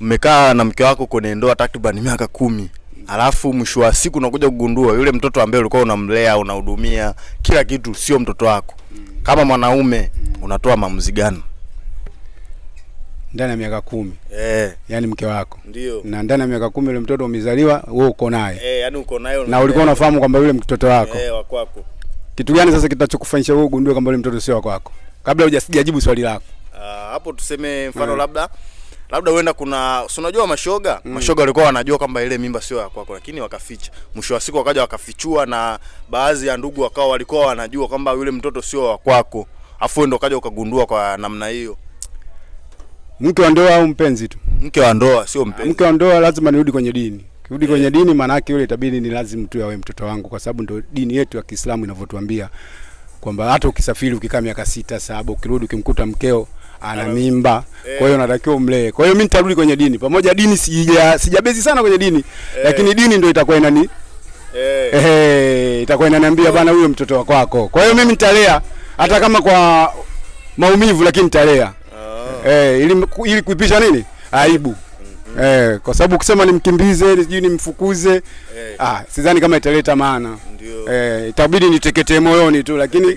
mmekaa na mke wako kwenye ndoa takriban miaka 10. Alafu mwisho wa siku unakuja kugundua yule mtoto ambaye ulikuwa unamlea, unahudumia, kila kitu sio mtoto wako. Kama mwanaume unatoa maamuzi gani? Ndani ya miaka 10. Yaani mke wako. Ndio. Na ndani ya miaka 10 yule mtoto umezaliwa, wewe uko naye. Yaani uko naye. Na ulikuwa unafahamu kwamba yule mtoto wako. Wa kwako. Kitu gani sasa kitachokufanyisha wewe ugundue kwamba yule mtoto sio wa kwako? Kabla hujajibu swali lako. Hapo tuseme mfano labda uenda kuna unajua mashoga, mashoga walikuwa wanajua kwamba ile mimba sio ya kwako lakini wakaficha. Mwisho wa siku wakaja wakafichua na baadhi ya ndugu wakao walikuwa wanajua kwamba yule mtoto sio wa kwako. Afu ndio kaja ukagundua kwa namna hiyo. Mke wa ndoa au mpenzi tu? Mke wa ndoa sio mpenzi. Mke wa ndoa lazima nirudi kwenye dini. Kirudi kwenye dini maana yake yule itabidi ni lazima tu awe mtoto wangu kwa sababu ndio dini yetu ya Kiislamu inavyotuambia kwamba hata ukisafiri ukikaa miaka 6 7 ukirudi ukimkuta mkeo ana mimba, kwa hiyo unatakiwa umlee. Kwa hiyo mimi nitarudi kwenye dini. Pamoja dini sijabezi sana kwenye dini, lakini dini ndio itakuwa itakuwa inaniambia bana huyo mtoto wako kwako. Kwa hiyo mimi nitalea hata kama kwa maumivu lakini nitalea. Ili kuipisha nini? Aibu. Kwa sababu ukisema nimkimbize, sijui nimfukuze, sidhani kama italeta maana. Itabidi niteketee moyoni tu lakini